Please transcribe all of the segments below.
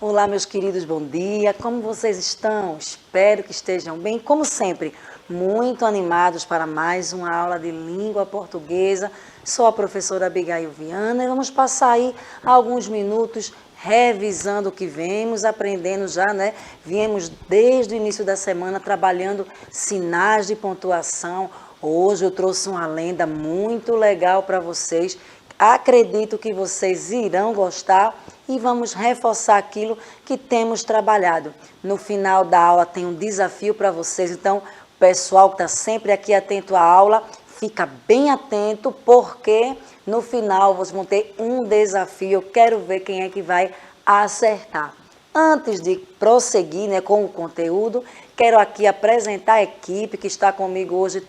Olá, meus queridos, bom dia. Como vocês estão? Espero que estejam bem. Como sempre, muito animados para mais uma aula de língua portuguesa. Sou a professora Abigail Viana e vamos passar aí alguns minutos revisando o que vemos, aprendendo já, né? Viemos desde o início da semana trabalhando sinais de pontuação. Hoje eu trouxe uma lenda muito legal para vocês. Acredito que vocês irão gostar e vamos reforçar aquilo que temos trabalhado. No final da aula tem um desafio para vocês, então o pessoal que está sempre aqui atento à aula, fica bem atento porque no final vocês vão ter um desafio. Eu quero ver quem é que vai acertar. Antes de prosseguir, né, com o conteúdo, quero aqui apresentar a equipe que está comigo hoje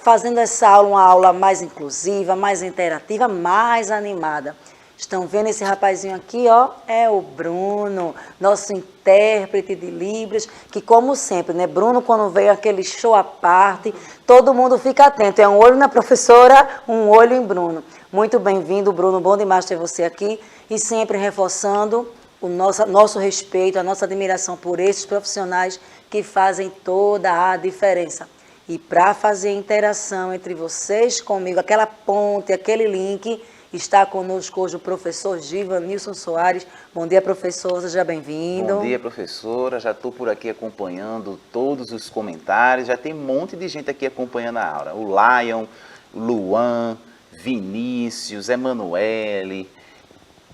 fazendo essa aula uma aula mais inclusiva, mais interativa, mais animada. Estão vendo esse rapazinho aqui, ó? É o Bruno, nosso intérprete de Libras, que como sempre, né? Bruno, quando veio aquele show à parte, todo mundo fica atento. É um olho na professora, um olho em Bruno. Muito bem-vindo, Bruno. Bom demais ter você aqui. E sempre reforçando o nosso respeito, a nossa admiração por esses profissionais que fazem toda a diferença. E para fazer a interação entre vocês comigo, aquela ponte, aquele link, está conosco hoje o professor Givanilson Soares. Bom dia, professor, seja bem-vindo. Bom dia, professora. Já estou por aqui acompanhando todos os comentários. Já tem um monte de gente aqui acompanhando a aula. O Lion, o Luan, Vinícius, Emanuele,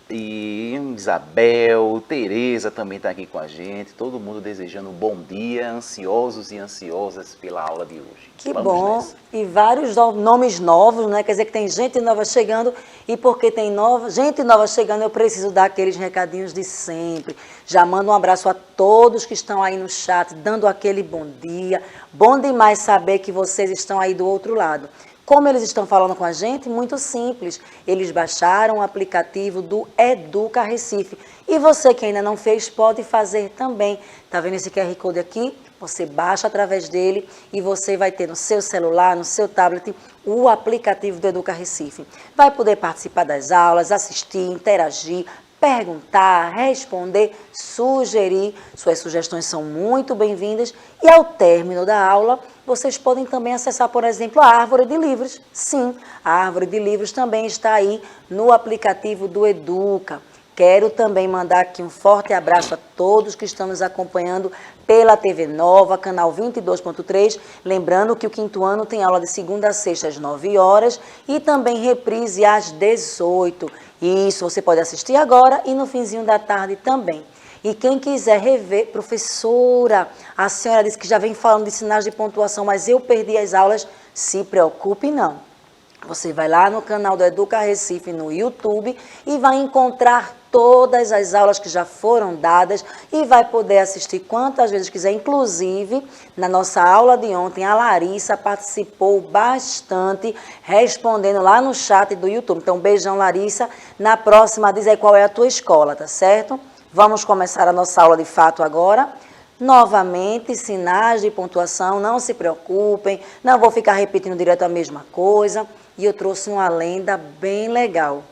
e Isabel, Tereza também está aqui com a gente, todo mundo desejando um bom dia, ansiosos e ansiosas pela aula de hoje. Que bom, e vários nomes novos, né? Quer dizer que tem gente nova chegando, e porque tem gente nova chegando, eu preciso dar aqueles recadinhos de sempre. Já mando um abraço a todos que estão aí no chat, dando aquele bom dia. Bom demais saber que vocês estão aí do outro lado. Como eles estão falando com a gente? Muito simples. Eles baixaram o aplicativo do Educa Recife. E você que ainda não fez, pode fazer também. Tá vendo esse QR Code aqui? Você baixa através dele e você vai ter no seu celular, no seu tablet, o aplicativo do Educa Recife. Vai poder participar das aulas, assistir, interagir, perguntar, responder, sugerir. Suas sugestões são muito bem-vindas. E ao término da aula, vocês podem também acessar, por exemplo, a Árvore de Livros. Sim, a Árvore de Livros também está aí no aplicativo do Educa. Quero também mandar aqui um forte abraço a todos que estão nos acompanhando pela TV Nova, canal 22.3. Lembrando que o quinto ano tem aula de segunda a sexta às 9 horas e também reprise às 18. Isso você pode assistir agora e no finzinho da tarde também. E quem quiser rever, professora, a senhora disse que já vem falando de sinais de pontuação, mas eu perdi as aulas, se preocupe não. Você vai lá no canal do Educa Recife no YouTube e vai encontrar todas as aulas que já foram dadas e vai poder assistir quantas vezes quiser. Inclusive, na nossa aula de ontem, a Larissa participou bastante, respondendo lá no chat do YouTube. Então, beijão, Larissa. Na próxima, diz aí qual é a tua escola, tá certo? Vamos começar a nossa aula de fato agora. Novamente, sinais de pontuação, não se preocupem, não vou ficar repetindo direto a mesma coisa. E eu trouxe uma lenda bem legal.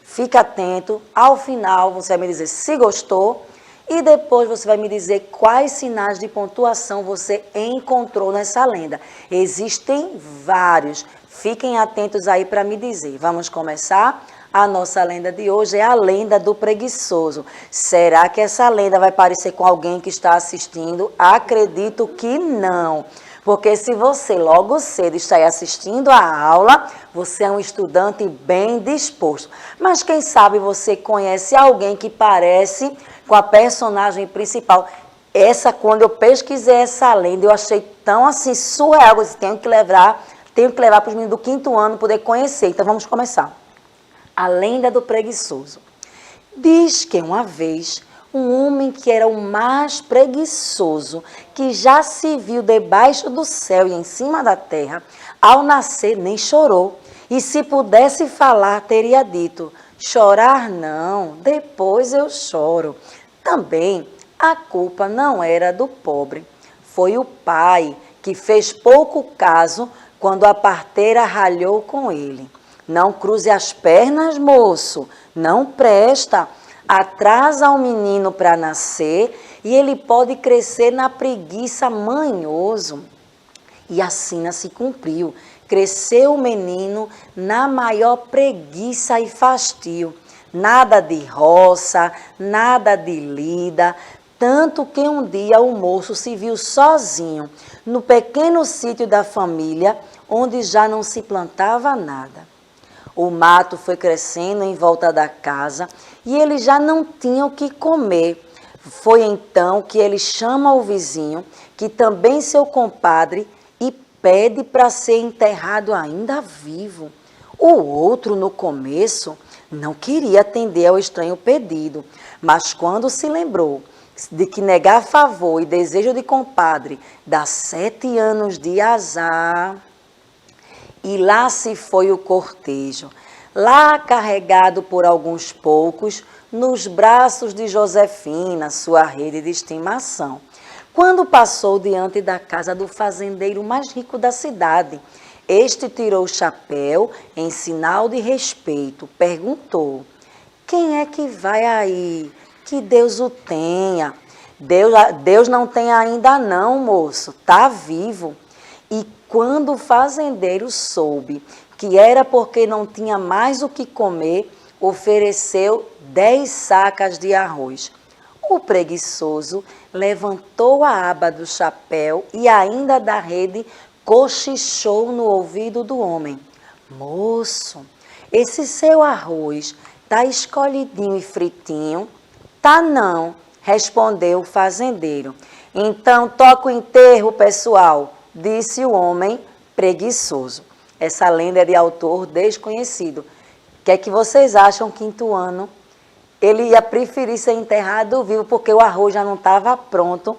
Fica atento, ao final você vai me dizer se gostou e depois você vai me dizer quais sinais de pontuação você encontrou nessa lenda. Existem vários, fiquem atentos aí para me dizer. Vamos começar? A nossa lenda de hoje é a lenda do preguiçoso. Será que essa lenda vai parecer com alguém que está assistindo? Acredito que não. Porque se você logo cedo está aí assistindo a aula, você é um estudante bem disposto. Mas quem sabe você conhece alguém que parece com a personagem principal. Quando eu pesquisei essa lenda, eu achei tão assim surreal. Eu tenho que levar para os meninos do quinto ano poder conhecer. Então vamos começar. A lenda do preguiçoso. Diz que uma vez um homem que era o mais preguiçoso que já se viu debaixo do céu e em cima da terra, ao nascer nem chorou. E se pudesse falar, teria dito: chorar não, depois eu choro. Também a culpa não era do pobre. Foi o pai que fez pouco caso quando a parteira ralhou com ele. Não cruze as pernas, moço, não presta. atrasa o menino para nascer e ele pode crescer na preguiça manhoso. E assim se cumpriu. Cresceu o menino na maior preguiça e fastio. Nada de roça, nada de lida, tanto que um dia o moço se viu sozinho no pequeno sítio da família, onde já não se plantava nada. O mato foi crescendo em volta da casa e ele já não tinha o que comer. Foi então que ele chama o vizinho, que também seu compadre, e pede para ser enterrado ainda vivo. O outro, no começo, não queria atender ao estranho pedido, mas quando se lembrou de que negar favor e desejo de compadre dá 7 anos de azar, e lá se foi o cortejo, lá carregado por alguns poucos, nos braços de Josefina, sua rede de estimação. Quando passou diante da casa do fazendeiro mais rico da cidade, este tirou o chapéu em sinal de respeito, perguntou: quem é que vai aí? Que Deus o tenha. Deus não tem ainda não, moço, tá vivo. E quando o fazendeiro soube que era porque não tinha mais o que comer, ofereceu 10 sacas de arroz. O preguiçoso levantou a aba do chapéu e ainda da rede cochichou no ouvido do homem: moço, esse seu arroz tá escolhidinho e fritinho? Tá não, respondeu o fazendeiro. Então toca o enterro, pessoal, disse o homem preguiçoso. Essa lenda é de autor desconhecido. O que é que vocês acham, quinto ano? Ele ia preferir ser enterrado vivo porque o arroz já não estava pronto.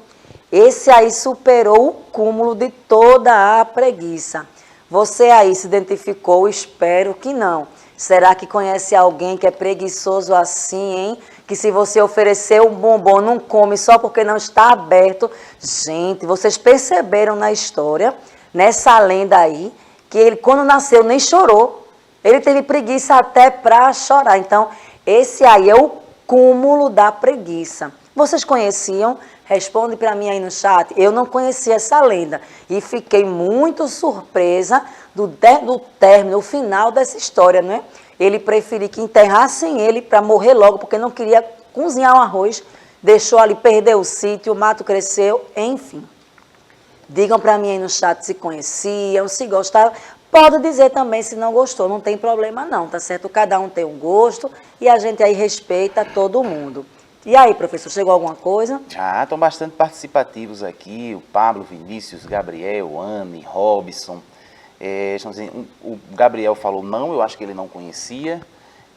Esse aí superou o cúmulo de toda a preguiça. Você aí se identificou? Espero que não. Será que conhece alguém que é preguiçoso assim, hein? Que se você oferecer um bombom não come só porque não está aberto. Gente, vocês perceberam na história, nessa lenda aí, que ele quando nasceu nem chorou. Ele teve preguiça até para chorar. Então, esse aí é o cúmulo da preguiça. Vocês conheciam? Responde para mim aí no chat. Eu não conhecia essa lenda e fiquei muito surpresa do término, o final dessa história, não é? Ele preferiu que enterrassem ele para morrer logo, porque não queria cozinhar um arroz, deixou ali, perdeu o sítio, o mato cresceu, enfim. Digam para mim aí no chat se conheciam, se gostaram. Pode dizer também se não gostou, não tem problema não, tá certo? Cada um tem um gosto e a gente aí respeita todo mundo. E aí, professor, chegou alguma coisa? Já estão bastante participativos aqui, o Pablo, Vinícius, Gabriel, Anne, Robson. O Gabriel falou não, eu acho que ele não conhecia.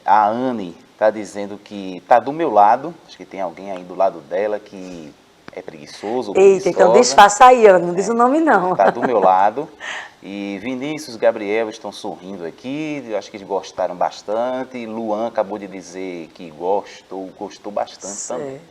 A Anne está dizendo que está do meu lado, acho que tem alguém aí do lado dela que é preguiçoso. Eita, então disfarça aí, Anne, não diz o nome não. Está do meu lado. E Vinícius e Gabriel estão sorrindo aqui, eu acho que eles gostaram bastante. Luan acabou de dizer que gostou bastante também.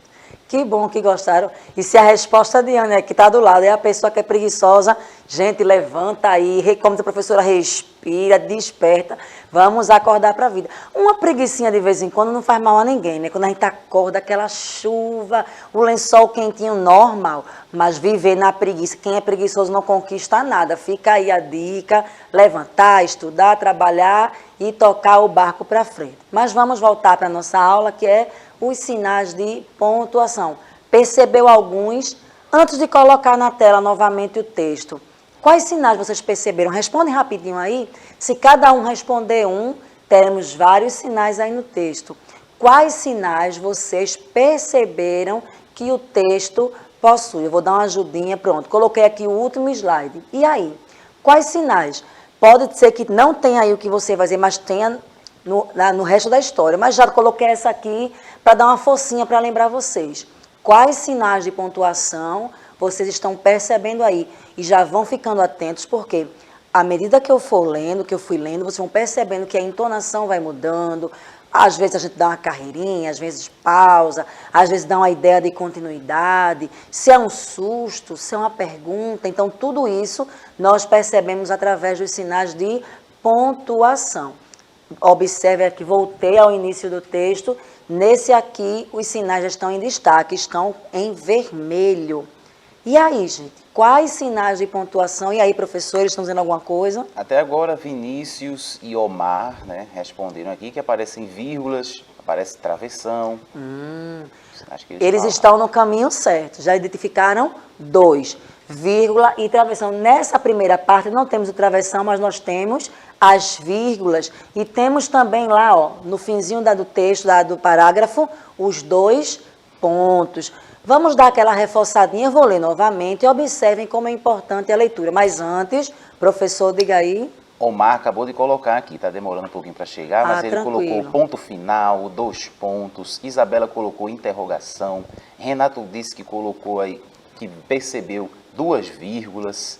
Que bom que gostaram. E se a resposta de Ana, que está do lado, é a pessoa que é preguiçosa, gente, levanta aí, como a professora, respira, desperta, vamos acordar para a vida. Uma preguicinha de vez em quando não faz mal a ninguém, né? Quando a gente acorda, aquela chuva, o lençol quentinho, normal, mas viver na preguiça, quem é preguiçoso não conquista nada. Fica aí a dica, levantar, estudar, trabalhar e tocar o barco para frente. Mas vamos voltar para a nossa aula, que é os sinais de pontuação. Percebeu alguns? Antes de colocar na tela novamente o texto, quais sinais vocês perceberam? Responde rapidinho aí. Se cada um responder um, teremos vários sinais aí no texto. Quais sinais vocês perceberam que o texto possui? Eu vou dar uma ajudinha, pronto. Coloquei aqui o último slide. E aí? Quais sinais? Pode ser que não tenha aí o que você vai dizer, mas tenha no resto da história. Mas já coloquei essa aqui para dar uma forcinha para lembrar vocês. Quais sinais de pontuação vocês estão percebendo aí? E já vão ficando atentos, porque à medida que eu for lendo, que eu fui lendo, vocês vão percebendo que a entonação vai mudando. Às vezes a gente dá uma carreirinha, às vezes pausa, às vezes dá uma ideia de continuidade, se é um susto, se é uma pergunta. Então, tudo isso nós percebemos através dos sinais de pontuação. Observe aqui, voltei ao início do texto, Nesse aqui, os sinais já estão em destaque, estão em vermelho. E aí, gente, quais sinais de pontuação? E aí, professores, estão dizendo alguma coisa? Até agora, Vinícius e Omar, né, responderam aqui que aparecem vírgulas, aparece travessão. Acho que Eles falam. estão no caminho certo. Já identificaram 2, vírgula e travessão. Nessa primeira parte não temos o travessão, mas nós temos as vírgulas. E temos também lá, ó, no finzinho do texto, do parágrafo, os 2 pontos. Vamos dar aquela reforçadinha, eu vou ler novamente e observem como é importante a leitura. Mas antes, professor, diga aí. Omar acabou de colocar aqui, está demorando um pouquinho para chegar, mas ele tranquilo. colocou ponto final, 2 pontos. Isabela colocou interrogação. Renato disse que colocou aí, que percebeu 2 vírgulas.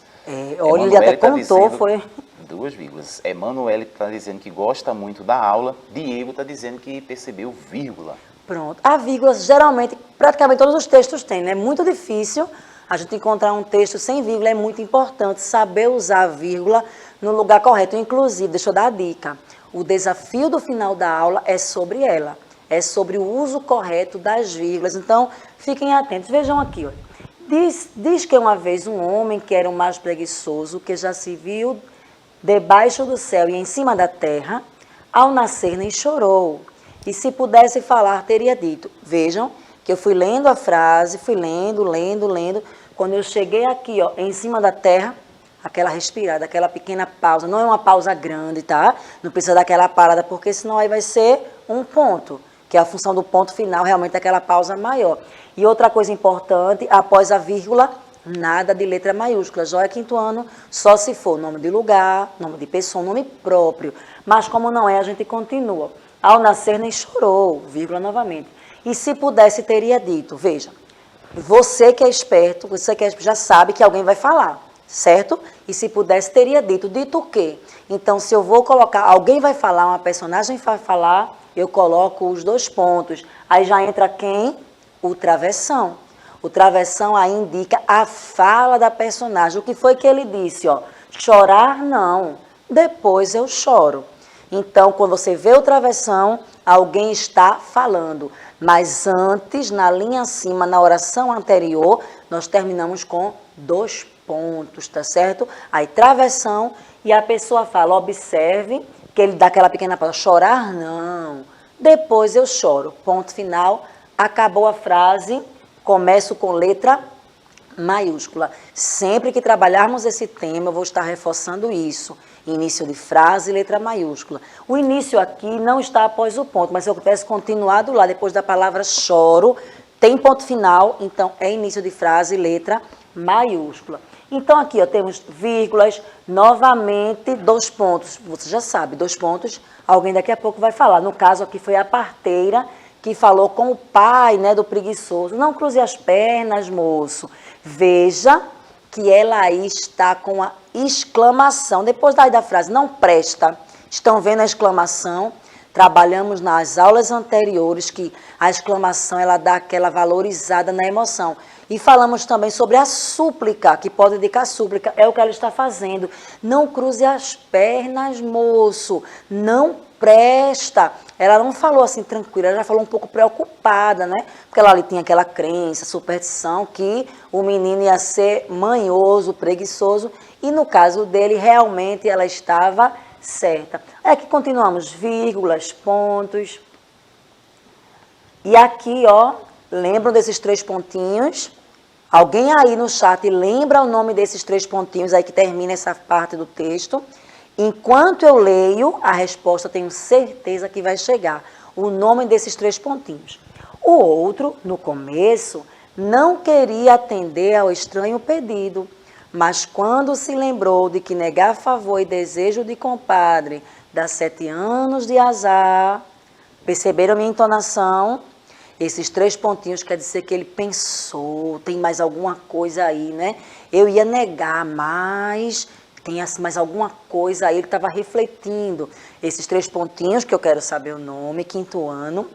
Olha, ele até contou, foi. 2 vírgulas. Emanuele está dizendo que gosta muito da aula. Diego está dizendo que percebeu vírgula. Pronto. A vírgula, geralmente, praticamente todos os textos têm, né? É muito difícil a gente encontrar um texto sem vírgula, é muito importante saber usar a vírgula no lugar correto. Inclusive, deixa eu dar a dica, o desafio do final da aula é sobre ela, é sobre o uso correto das vírgulas. Então, fiquem atentos. Vejam aqui, ó. Diz que uma vez um homem que era o mais preguiçoso, que já se viu debaixo do céu e em cima da terra, ao nascer nem chorou. E se pudesse falar, teria dito. Vejam que eu fui lendo a frase, fui lendo. Quando eu cheguei aqui, ó, em cima da terra, aquela respirada, aquela pequena pausa. Não é uma pausa grande, tá? Não precisa daquela parada, porque senão aí vai ser um ponto, que é a função do ponto final, realmente aquela pausa maior. E outra coisa importante, após a vírgula, nada de letra maiúscula. Joia quinto ano, só se for nome de lugar, nome de pessoa, nome próprio. Mas como não é, a gente continua. Ao nascer nem chorou, vírgula novamente. E se pudesse, teria dito. Veja, você que é esperto, já sabe que alguém vai falar, certo? E se pudesse, teria dito. Dito o quê? Então, se eu vou colocar, alguém vai falar, uma personagem vai falar, eu coloco os 2 pontos. Aí já entra quem? O travessão. O travessão aí indica a fala da personagem. O que foi que ele disse? Ó, chorar não, depois eu choro. Então, quando você vê o travessão, alguém está falando. Mas antes, na linha acima, na oração anterior, nós terminamos com 2 pontos, tá certo? Aí, travessão, e a pessoa fala, observe, que ele dá aquela pequena pausa, chorar não, depois eu choro. Ponto final, acabou a frase, começo com letra maiúscula. Sempre que trabalharmos esse tema, eu vou estar reforçando isso. Início de frase, letra maiúscula. O início aqui não está após o ponto, mas se eu tivesse continuado lá, depois da palavra choro, tem ponto final, então é início de frase, letra maiúscula. Então aqui ó, temos vírgulas, novamente 2 pontos. Você já sabe, 2 pontos, alguém daqui a pouco vai falar. No caso aqui foi a parteira que falou com o pai, né, do preguiçoso. Não cruze as pernas, moço. Veja que ela aí está com a exclamação. Depois da frase, não presta. Estão vendo a exclamação? Trabalhamos nas aulas anteriores que a exclamação ela dá aquela valorizada na emoção. E falamos também sobre a súplica, que pode indicar súplica. É o que ela está fazendo. Não cruze as pernas, moço. Não presta. Ela não falou assim tranquila, ela já falou um pouco preocupada, né? Porque ela ali tinha aquela crença, superstição, que o menino ia ser manhoso, preguiçoso. E no caso dele, realmente ela estava certa. É que continuamos, vírgulas, pontos. E aqui, ó, lembram desses 3 pontinhos? Alguém aí no chat lembra o nome desses 3 pontinhos aí que termina essa parte do texto? Enquanto eu leio, a resposta tenho certeza que vai chegar. O nome desses 3 pontinhos. O outro, no começo, não queria atender ao estranho pedido, mas quando se lembrou de que negar favor e desejo de compadre dá 7 anos de azar, perceberam a minha entonação? Esses 3 pontinhos quer dizer que ele pensou, tem mais alguma coisa aí, né? Eu ia negar, mas tem mais alguma coisa aí, ele estava refletindo. Esses 3 pontinhos, que eu quero saber o nome, quinto ano,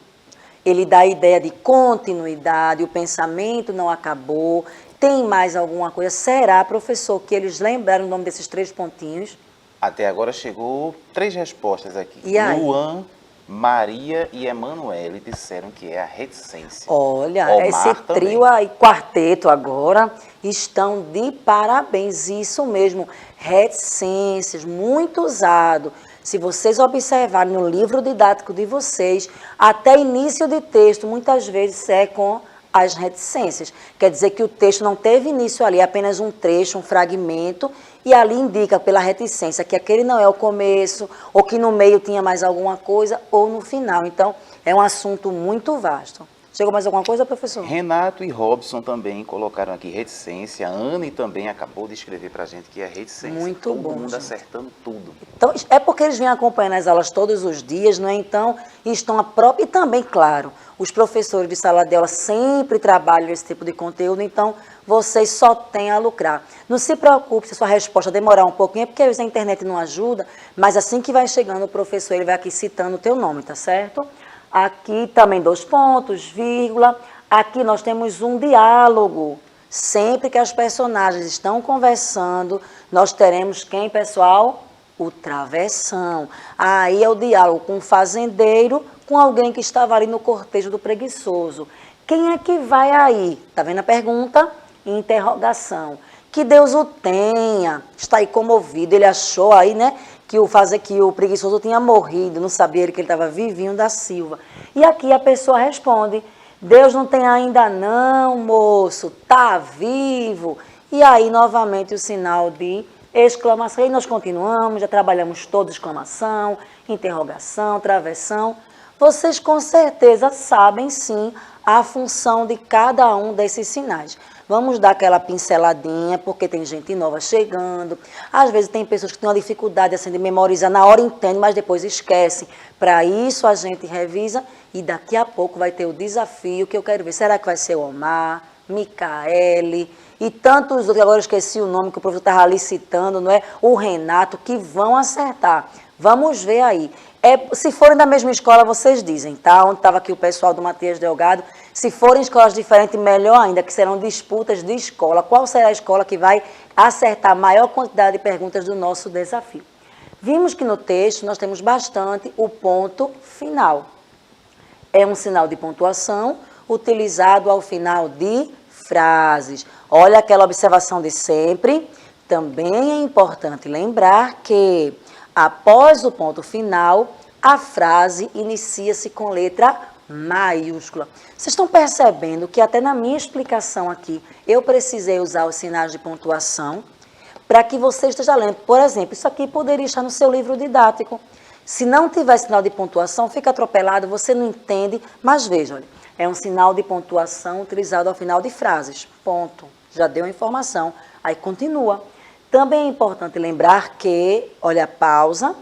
ele dá a ideia de continuidade, o pensamento não acabou, tem mais alguma coisa. Será, professor, que eles lembraram o nome desses 3 pontinhos? Até agora chegou 3 respostas aqui. E aí? Luan Maria e Emanuele disseram que é a reticência. Olha, Omar esse também. trio aí, quarteto agora, estão de parabéns. Isso mesmo, reticências, muito usado. Se vocês observarem no livro didático de vocês, até início de texto, muitas vezes é com as reticências. Quer dizer que o texto não teve início ali, é apenas um trecho, um fragmento, e ali indica pela reticência que aquele não é o começo, ou que no meio tinha mais alguma coisa, ou no final. Então, é um assunto muito vasto. Chegou mais alguma coisa, professor? Renato e Robson também colocaram aqui reticência. A Anne também acabou de escrever pra gente que é reticência. Muito Todo bom, mundo gente. acertando tudo. Então, é porque eles vêm acompanhando as aulas todos os dias, não é? Então, estão a própria... E também, claro, os professores de sala de aula sempre trabalham esse tipo de conteúdo, então vocês só têm a lucrar. Não se preocupe se a sua resposta demorar um pouquinho, é porque às vezes a internet não ajuda, mas assim que vai chegando o professor, ele vai aqui citando o teu nome, tá certo? Aqui também 2 pontos, vírgula. Aqui nós temos um diálogo. Sempre que as personagens estão conversando, nós teremos quem, pessoal? O travessão. Aí é o diálogo com o fazendeiro, com alguém que estava ali no cortejo do preguiçoso. Quem é que vai aí? Tá vendo a pergunta? Interrogação. Que Deus o tenha. Está aí comovido. Ele achou aí, né, que o preguiçoso tinha morrido. Não sabia ele que ele estava vivinho da Silva. E aqui a pessoa responde: Deus não tem ainda não, moço. Tá vivo. E aí novamente o sinal de exclamação. E nós continuamos, já trabalhamos todos exclamação, interrogação, travessão. Vocês com certeza sabem sim a função de cada um desses sinais. Vamos dar aquela pinceladinha, porque tem gente nova chegando. Às vezes tem pessoas que têm uma dificuldade assim, de memorizar, na hora entende, mas depois esquece. Para isso a gente revisa e daqui a pouco vai ter o desafio que eu quero ver. Será que vai ser o Omar, Micaele e tantos outros, agora eu esqueci o nome que o professor estava ali citando, não é? O Renato, que vão acertar. Vamos ver aí. Se forem da mesma escola, vocês dizem, tá? Onde estava aqui o pessoal do Matias Delgado. Se forem escolas diferentes, melhor ainda, que serão disputas de escola. Qual será a escola que vai acertar a maior quantidade de perguntas do nosso desafio? Vimos que no texto nós temos bastante o ponto final. É um sinal de pontuação utilizado ao final de frases. Olha aquela observação de sempre. Também é importante lembrar que após o ponto final, a frase inicia-se com letra maiúscula. Vocês estão percebendo que até na minha explicação aqui, eu precisei usar os sinais de pontuação para que você esteja lendo. Por exemplo, isso aqui poderia estar no seu livro didático. Se não tiver sinal de pontuação, fica atropelado, você não entende. Mas veja, olha, é um sinal de pontuação utilizado ao final de frases. Ponto. Já deu a informação. Aí continua. Também é importante lembrar que, olha a pausa,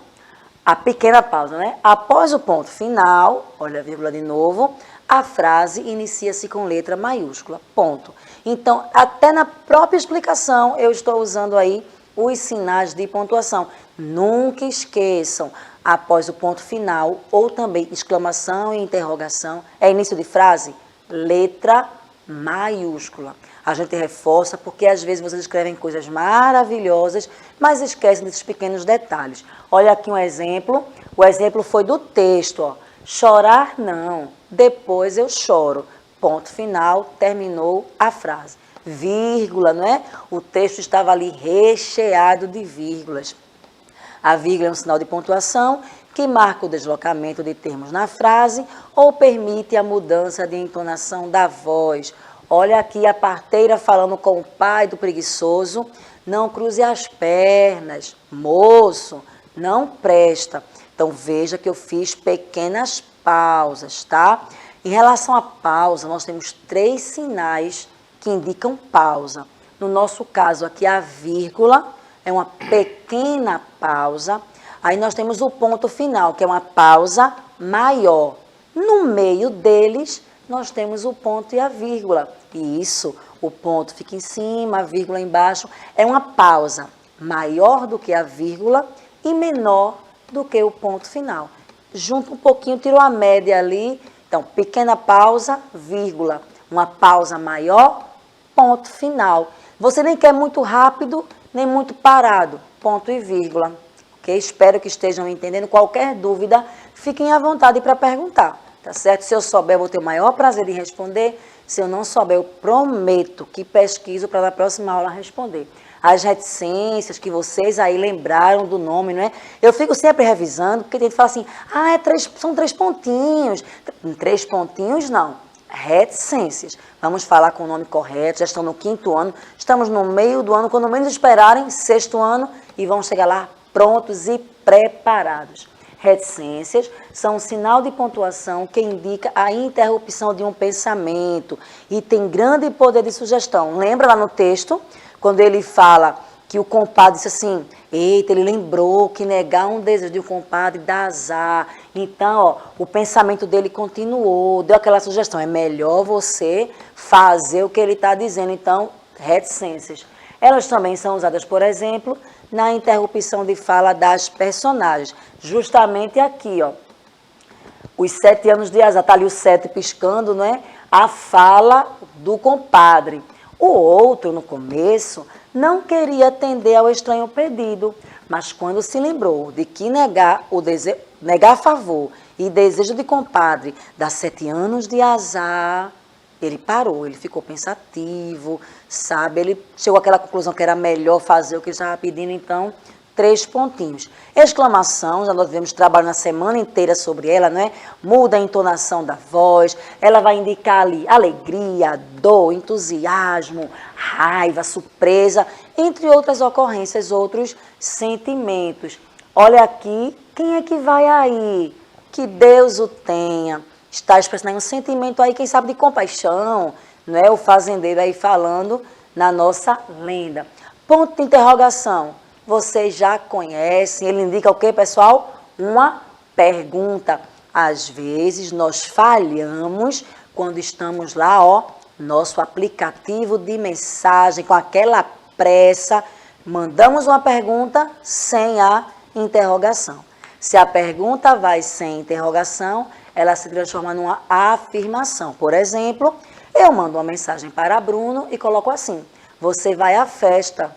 a pequena pausa, né? Após o ponto final, olha a vírgula de novo, a frase inicia-se com letra maiúscula, ponto. Então, até na própria explicação, eu estou usando aí os sinais de pontuação. Nunca esqueçam, após o ponto final, ou também exclamação e interrogação, é início de frase, letra maiúscula. A gente reforça porque às vezes vocês escrevem coisas maravilhosas, mas esquecem desses pequenos detalhes. Olha aqui um exemplo. O exemplo foi do texto. Ó. Chorar não, depois eu choro. Ponto final, terminou a frase. Vírgula, não é? O texto estava ali recheado de vírgulas. A vírgula é um sinal de pontuação que marca o deslocamento de termos na frase ou permite a mudança de entonação da voz. Olha aqui a parteira falando com o pai do preguiçoso. Não cruze as pernas, moço, não presta. Então veja que eu fiz pequenas pausas, tá? Em relação à pausa, nós temos 3 sinais que indicam pausa. No nosso caso aqui, a vírgula é uma pequena pausa. Aí nós temos o ponto final, que é uma pausa maior. No meio deles, nós temos o ponto e a vírgula. E isso, o ponto fica em cima, a vírgula embaixo. É uma pausa maior do que a vírgula e menor do que o ponto final. Junta um pouquinho, tirou a média ali. Então, pequena pausa, vírgula. Uma pausa maior, ponto final. Você nem quer muito rápido, nem muito parado. Ponto e vírgula. ok? Espero que estejam entendendo. Qualquer dúvida, fiquem à vontade para perguntar, tá certo? Se eu souber, eu vou ter o maior prazer em responder. Se eu não souber, eu prometo que pesquiso para na próxima aula responder. As reticências que vocês aí lembraram do nome, não é? Eu fico sempre revisando, porque tem gente que fala assim, são 3 pontinhos. 3 pontinhos, não. Reticências. Vamos falar com o nome correto, já estão no 5º ano, estamos no meio do ano, quando menos esperarem, 6º ano, e vamos chegar lá prontos e preparados. Reticências são um sinal de pontuação que indica a interrupção de um pensamento e tem grande poder de sugestão. Lembra lá no texto, quando ele fala que o compadre disse assim, eita, ele lembrou que negar um desejo de um compadre dá azar. Então, ó, o pensamento dele continuou, deu aquela sugestão, é melhor você fazer o que ele está dizendo. Então, reticências. Elas também são usadas, por exemplo, na interrupção de fala das personagens. Justamente aqui, ó, os 7 anos de azar, está ali o 7 piscando, não é? A fala do compadre. O outro, no começo, não queria atender ao estranho pedido, mas quando se lembrou de que negar a favor e desejo de compadre dá 7 anos de azar, ele parou, ele ficou pensativo, sabe? Ele chegou àquela conclusão que era melhor fazer o que ele estava pedindo, então, 3 pontinhos. Exclamação, já nós tivemos trabalho na semana inteira sobre ela, não é? Muda a entonação da voz, ela vai indicar ali alegria, dor, entusiasmo, raiva, surpresa, entre outras ocorrências, outros sentimentos. Olha aqui, quem é que vai aí? Que Deus o tenha. Está expressando um sentimento aí, quem sabe, de compaixão, não é? O fazendeiro aí falando na nossa lenda. Ponto de interrogação. Vocês já conhecem, ele indica o quê, pessoal? Uma pergunta. Às vezes nós falhamos quando estamos lá, ó, nosso aplicativo de mensagem, com aquela pressa, mandamos uma pergunta sem a interrogação. Se a pergunta vai sem interrogação, ela se transforma numa afirmação. Por exemplo, eu mando uma mensagem para Bruno e coloco assim, você vai à festa.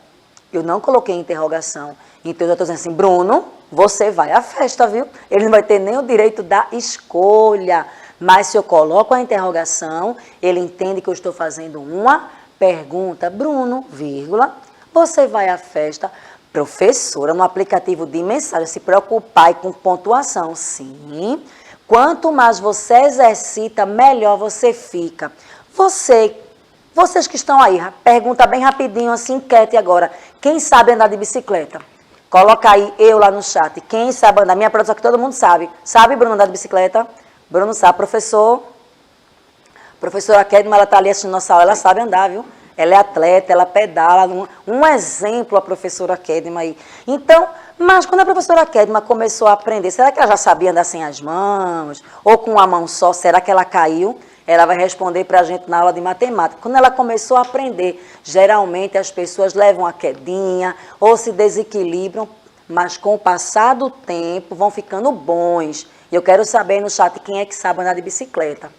Eu não coloquei interrogação. Então, eu estou dizendo assim, Bruno, você vai à festa, viu? Ele não vai ter nem o direito da escolha. Mas se eu coloco a interrogação, ele entende que eu estou fazendo uma pergunta. Bruno, vírgula, você vai à festa? Professora, no aplicativo de mensagem, se preocupar com pontuação. Sim. Quanto mais você exercita, melhor você fica. Vocês que estão aí, pergunta bem rapidinho, assim, enquete agora. Quem sabe andar de bicicleta? Coloca aí eu lá no chat. Quem sabe andar? Minha produção que todo mundo sabe. Sabe, Bruno, andar de bicicleta? Bruno sabe. Professora Kedma, ela está ali assistindo nossa aula, ela sabe andar, viu? Ela é atleta, ela pedala. Um exemplo a professora Kedma aí. Então, mas quando a professora Kedma começou a aprender, será que ela já sabia andar sem as mãos? Ou com uma mão só? Será que ela caiu? Ela vai responder para a gente na aula de matemática. Quando ela começou a aprender, geralmente as pessoas levam a quedinha ou se desequilibram, mas com o passar do tempo vão ficando bons. E eu quero saber no chat quem é que sabe andar de bicicleta.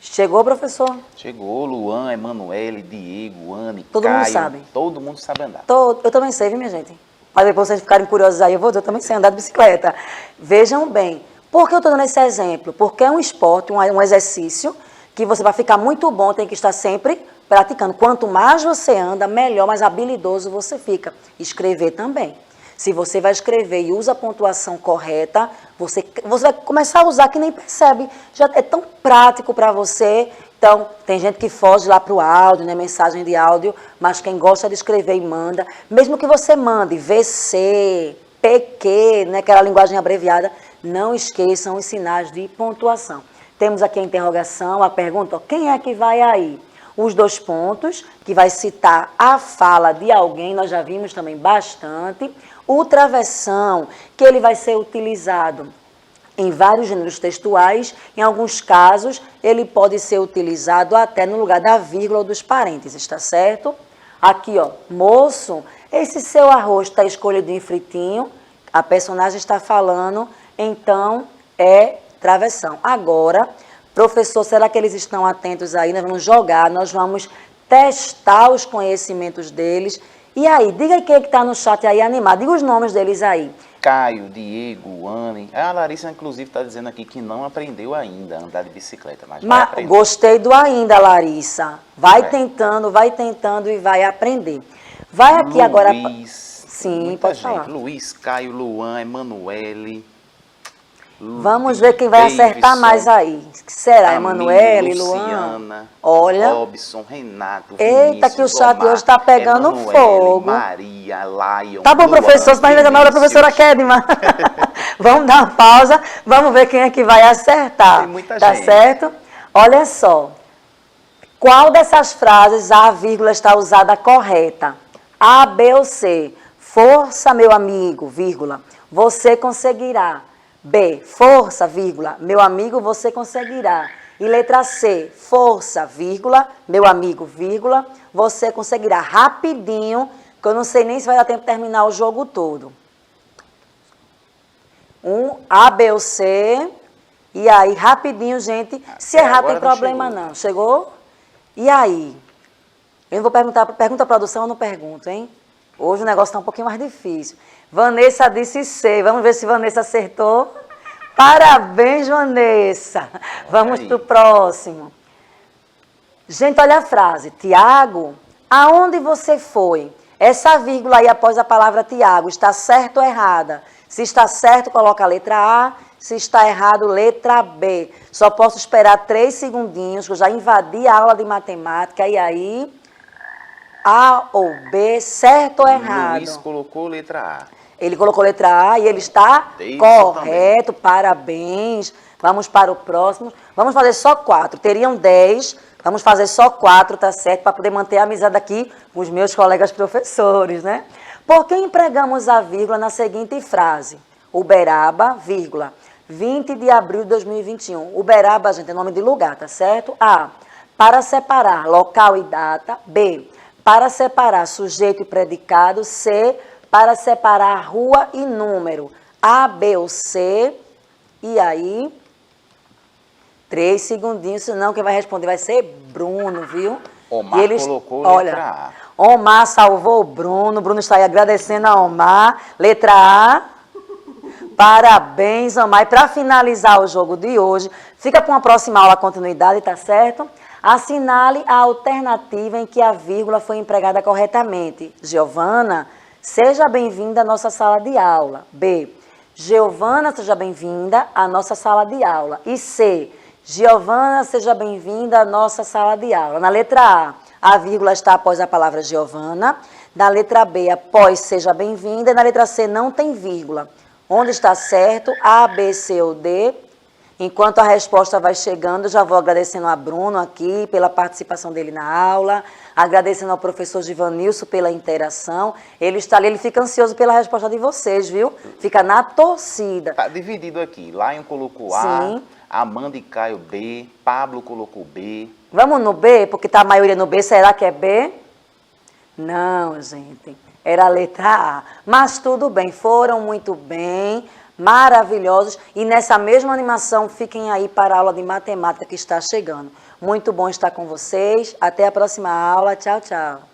Chegou, professor? Chegou, Luan, Emanuele, Diego, Anne, todo Caio. Mundo sabe. Todo mundo sabe andar. Eu também sei, viu, minha gente? Mas depois vocês ficarem curiosos aí, eu também sei andar de bicicleta. Vejam bem, por que eu estou dando esse exemplo? Porque é um esporte, um exercício que você vai ficar muito bom, tem que estar sempre praticando. Quanto mais você anda, melhor, mais habilidoso você fica. Escrever também. Se você vai escrever e usa a pontuação correta, você vai começar a usar que nem percebe. Já é tão prático para você. Então, tem gente que foge lá para o áudio, né, mensagem de áudio, mas quem gosta de escrever e manda, mesmo que você mande VC, PQ, né, aquela linguagem abreviada, não esqueçam os sinais de pontuação. Temos aqui a interrogação, a pergunta, ó, quem é que vai aí? Os 2 pontos, que vai citar a fala de alguém, nós já vimos também bastante. O travessão, que ele vai ser utilizado em vários gêneros textuais. Em alguns casos, ele pode ser utilizado até no lugar da vírgula ou dos parênteses, está certo? Aqui, ó, moço, esse seu arroz está escolhido em fritinho, a personagem está falando, então é travessão. Agora, professor, será que eles estão atentos aí? Nós vamos jogar, nós vamos testar os conhecimentos deles. E aí, diga aí quem é que está no chat aí animado, diga os nomes deles aí. Caio, Diego, Anne. A Larissa, inclusive, está dizendo aqui que não aprendeu ainda a andar de bicicleta, mas vai aprender. Gostei do ainda, Larissa. Vai tentando e vai aprender. Vai aqui Luiz, agora... Sim, muita pode gente. falar. Luiz, Caio, Luan, Emanuele. Vamos ver quem vai acertar mais aí. Será? Emanuele, Luan? Luciana, Olha. Robson, Renato, Eita, Vinícius, que o chat Omar, hoje está pegando Emanuele, fogo. Maria, Lion, Tá bom, Luan, professor, mas ainda não era a professora Kedma. Vamos dar uma pausa, vamos ver quem é que vai acertar. Tem muita tá gente. Certo? Olha só. Qual dessas frases a vírgula está usada correta? A, B ou C? Força, meu amigo, vírgula, você conseguirá. B, força, vírgula, meu amigo, você conseguirá. E letra C, força, vírgula, meu amigo, vírgula, você conseguirá. Rapidinho, que eu não sei nem se vai dar tempo de terminar o jogo todo. A, B ou C. E aí, rapidinho, gente. Se errar, tem problema não. Chegou? E aí? Eu não vou perguntar, pergunta a produção, eu não pergunto, hein? Hoje o negócio está um pouquinho mais difícil. Vanessa disse C. Vamos ver se Vanessa acertou. Parabéns, Vanessa. Vamos para o próximo. Gente, olha a frase. Tiago, aonde você foi? Essa vírgula aí após a palavra Tiago, está certo ou errada? Se está certo, coloca a letra A. Se está errado, letra B. Só posso esperar 3 segundinhos, que eu já invadi a aula de matemática. E aí, A ou B, certo ou errado? Luiz colocou letra A. Ele colocou letra A e ele está correto. Parabéns. Vamos para o próximo. Vamos fazer só 4. Teriam 10. Vamos fazer só 4, tá certo? Para poder manter a amizade aqui com os meus colegas professores, né? Por que empregamos a vírgula na seguinte frase? Uberaba, vírgula, 20 de abril de 2021. Uberaba, gente, é nome de lugar, tá certo? A, para separar local e data. B, para separar sujeito e predicado. C, para separar rua e número. A, B ou C. E aí, 3 segundinhos, senão quem vai responder vai ser Bruno, viu? Omar colocou letra A. Omar salvou o Bruno. Bruno está aí agradecendo a Omar. Letra A. Parabéns, Omar. E para finalizar o jogo de hoje, fica para uma próxima aula a continuidade, tá certo? Assinale a alternativa em que a vírgula foi empregada corretamente. Giovana, seja bem-vinda à nossa sala de aula. B, Giovana, seja bem-vinda à nossa sala de aula. E C, Giovana, seja bem-vinda à nossa sala de aula. Na letra A vírgula está após a palavra Giovana. Na letra B, após seja bem-vinda. E na letra C, não tem vírgula. Onde está certo? A, B, C ou D? Enquanto a resposta vai chegando, já vou agradecendo a Bruno aqui pela participação dele na aula, agradecendo ao professor Givanilson pela interação. Ele está ali, ele fica ansioso pela resposta de vocês, viu? Fica na torcida. Está dividido aqui. Lion colocou A, Amanda e Caio B, Pablo colocou B. Vamos no B, porque está a maioria no B. Será que é B? Não, gente. Era a letra A. Mas tudo bem, foram muito bem, maravilhosos. E nessa mesma animação, fiquem aí para a aula de matemática que está chegando. Muito bom estar com vocês. Até a próxima aula. Tchau, tchau.